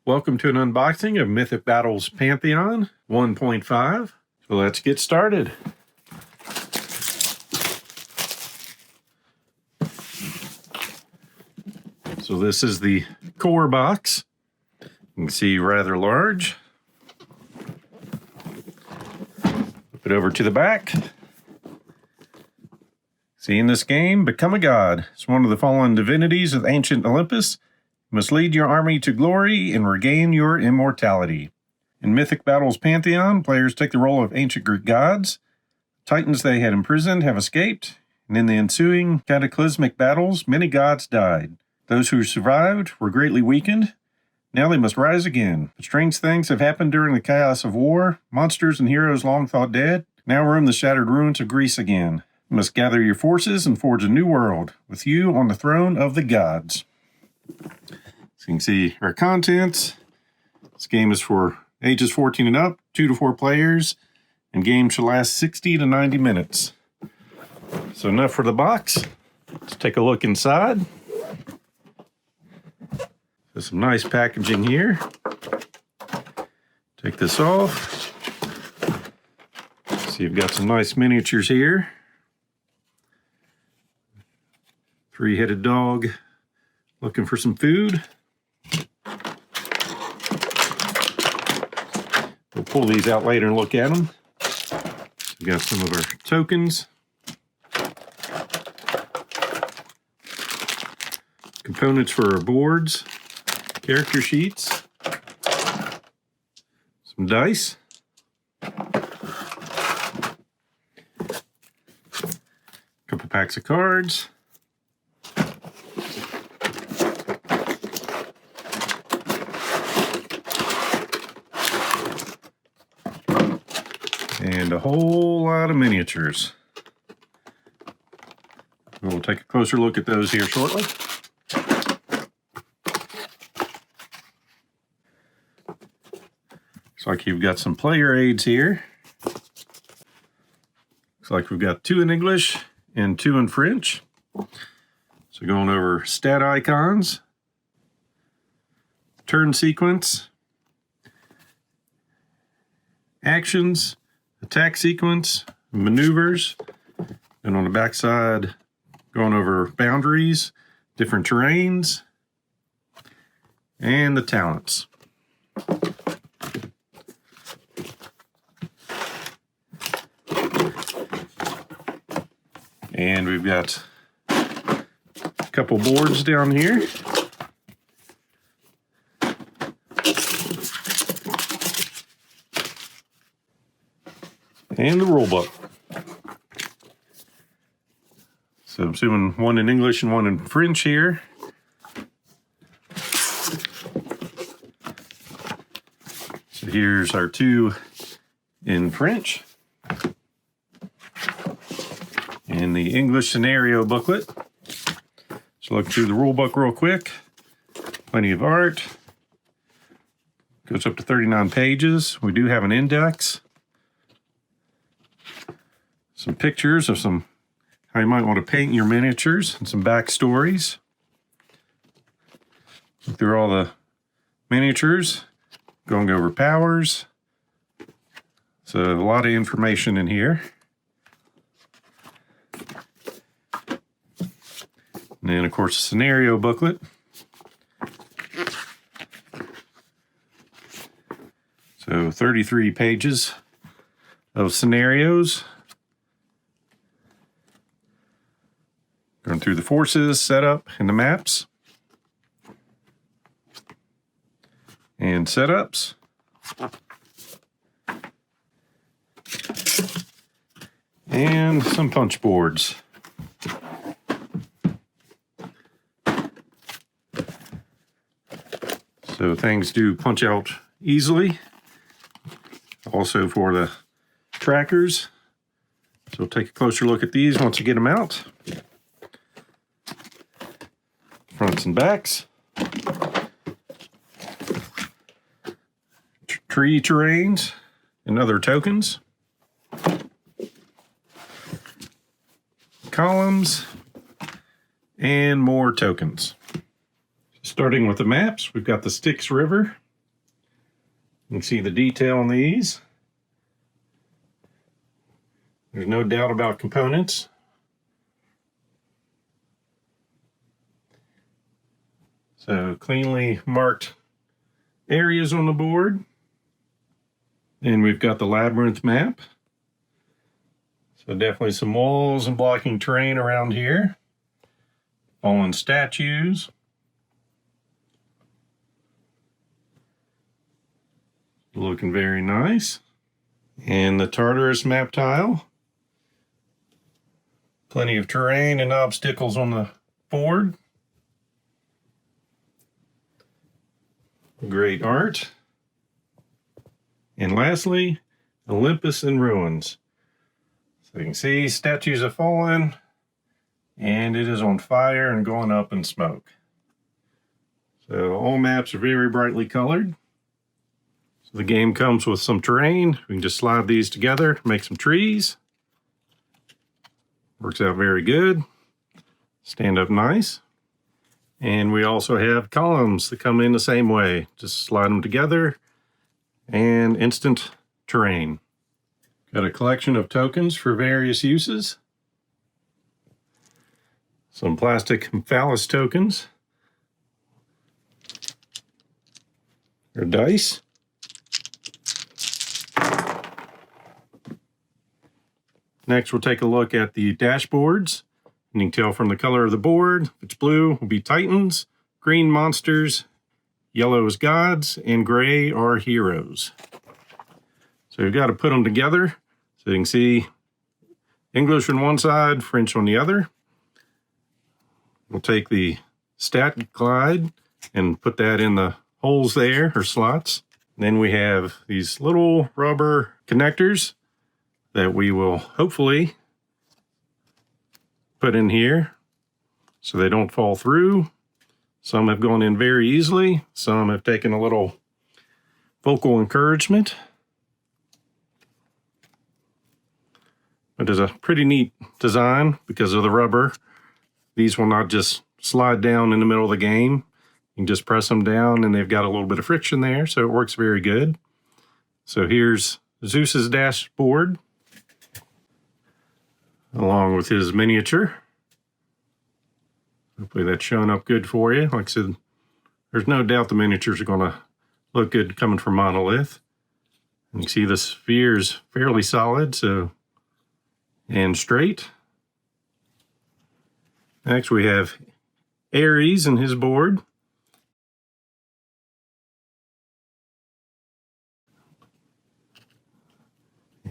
Welcome to an unboxing of Mythic Battles Pantheon 1.5. So let's get started. So this is the core box. You can see rather large. Flip it over to the back. See, in this game, become a god. It's one of the fallen divinities of ancient Olympus. You must lead your army to glory and regain your immortality. In Mythic Battles Pantheon, players take the role of ancient Greek gods. Titans they had imprisoned have escaped, and in the ensuing cataclysmic battles, many gods died. Those who survived were greatly weakened. Now they must rise again. But strange things have happened during the chaos of war. Monsters and heroes long thought dead now roam the shattered ruins of Greece again. You must gather your forces and forge a new world, with you on the throne of the gods. So you can see our contents. This game is for ages 14 and up, 2 to 4 players, and games should last 60 to 90 minutes. So enough for the box. Let's take a look inside. There's some nice packaging here. Take this off. See, you've got some nice miniatures here. 3-headed dog looking for some food. We'll pull these out later and look at them. We've got some of our tokens. Components for our boards. Character sheets. Some dice. Couple packs of cards. And a whole lot of miniatures. We'll take a closer look at those here shortly. Looks like you've got some player aids here. Looks like we've got 2 in English and 2 in French. So going over stat icons, turn sequence, actions, attack sequence, maneuvers, and on the back side, going over boundaries, different terrains, and the talents. And we've got a couple boards down here. And the rulebook. So I'm assuming 1 in English and 1 in French here. So here's our 2 in French. And the English scenario booklet. So look through the rulebook real quick. Plenty of art. Goes up to 39 pages. We do have an index. Some pictures of how you might want to paint your miniatures and some backstories. Look through all the miniatures, going over powers. So a lot of information in here. And then, of course, a scenario booklet. So 33 pages of scenarios. Going through the forces, setup, and the maps. And setups. And some punch boards. So things do punch out easily. Also for the trackers. So we'll take a closer look at these once you get them out. Fronts and backs. Tree terrains and other tokens. Columns and more tokens. Starting with the maps, we've got the Styx River. You can see the detail on these. There's no doubt about components. So cleanly marked areas on the board. And we've got the labyrinth map. So definitely some walls and blocking terrain around here. Fallen statues. Looking very nice. And the Tartarus map tile. Plenty of terrain and obstacles on the board. Great art. And lastly, Olympus in ruins. So you can see statues have fallen and it is on fire and going up in smoke. So all maps are very brightly colored. So the game comes with some terrain. We can just slide these together to make some trees. Works out very good. Stand up nice. And we also have columns that come in the same way. Just slide them together and instant terrain. Got a collection of tokens for various uses. Some plastic phallus tokens. Or dice. Next, we'll take a look at the dashboards. And you can tell from the color of the board, if it's blue, will be Titans, green monsters, yellow is gods, and gray are heroes. So you've got to put them together. So you can see English on one side, French on the other. We'll take the stat glide and put that in the holes there, or slots. Then we have these little rubber connectors that we will hopefully put in here so they don't fall through. Some have gone in very easily. Some have taken a little vocal encouragement. It is a pretty neat design because of the rubber. These will not just slide down in the middle of the game. You can just press them down and they've got a little bit of friction there, so it works very good. So here's Zeus's dashboard, along with his miniature. Hopefully that's showing up good for you. Like I said, there's no doubt the miniatures are going to look good coming from Monolith. And you see the sphere is fairly solid, and straight. Next we have Ares and his board.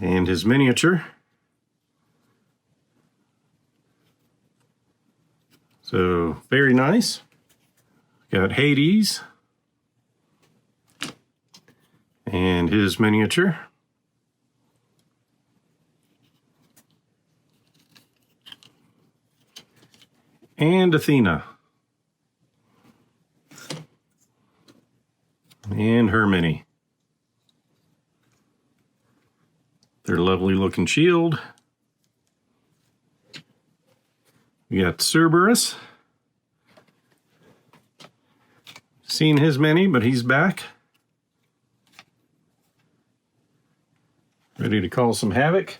And his miniature. So very nice. Got Hades and his miniature. And Athena and her mini. Their lovely looking shield. We got Cerberus. Seen his mini, but he's back. Ready to cause some havoc.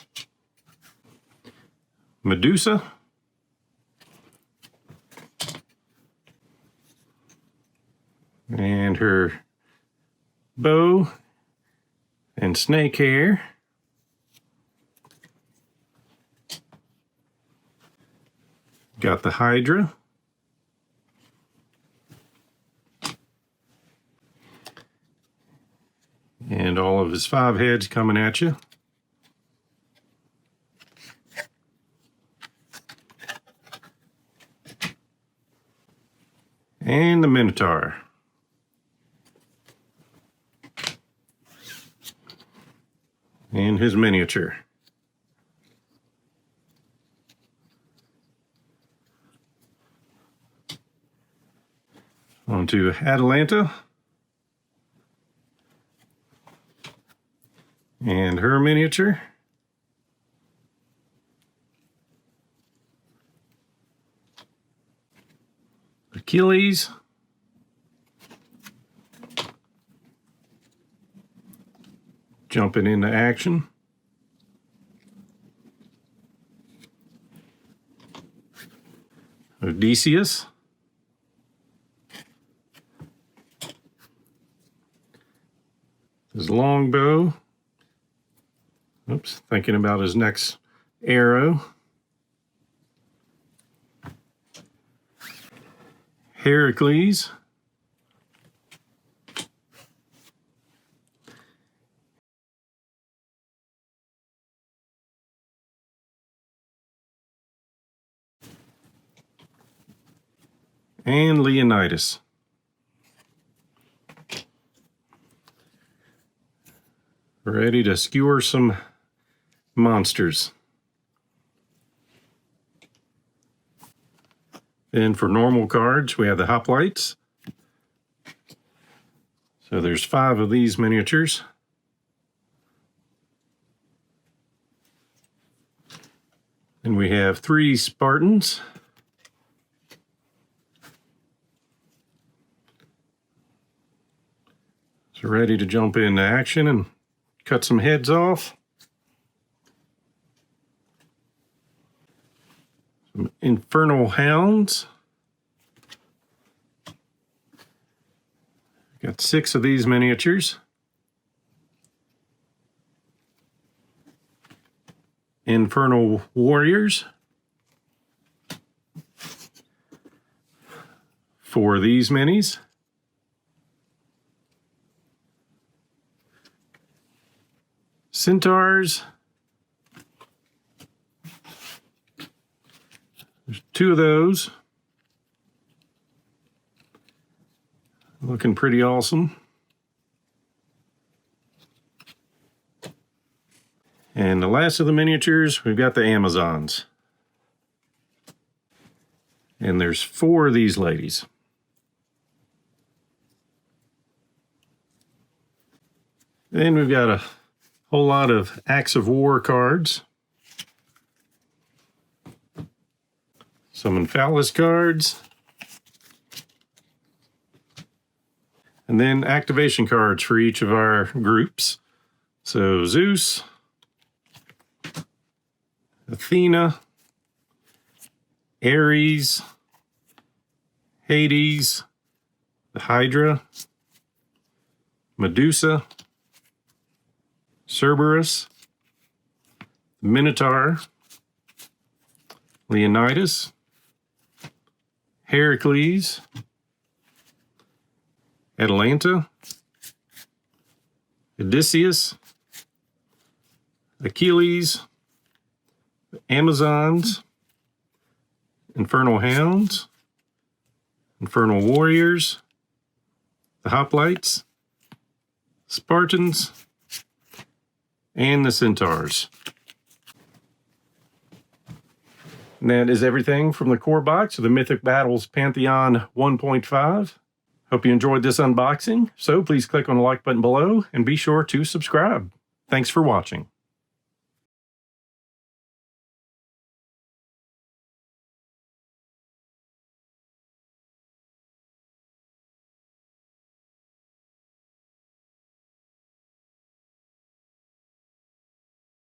Medusa. And her bow and snake hair. Got the Hydra. And all of his 5 heads coming at you. And the Minotaur. And his miniature. On to Atalanta. And her miniature. Achilles. jumping into action. Odysseus. His longbow. Oops, thinking about his next arrow. Heracles. And Leonidas. Ready to skewer some monsters. Then for normal cards, we have the hoplites. So there's 5 of these miniatures. And we have 3 Spartans. So ready to jump into action and cut some heads off. Some infernal hounds. Got 6 of these miniatures. Infernal warriors. 4 of these minis. Centaurs. There's 2 of those. Looking pretty awesome. And the last of the miniatures, we've got the Amazons. And there's 4 of these ladies. Then we've got a whole lot of Acts of War cards. Some Emphalis cards. And then activation cards for each of our groups. So Zeus, Athena, Ares, Hades, the Hydra, Medusa, Cerberus, Minotaur, Leonidas, Heracles, Atalanta, Odysseus, Achilles, Amazons, Infernal Hounds, Infernal Warriors, the Hoplites, Spartans, and the Centaurs. And that is everything from the core box of the Mythic Battles Pantheon 1.5. Hope you enjoyed this unboxing, so please click on the like button below and be sure to subscribe. Thanks for watching.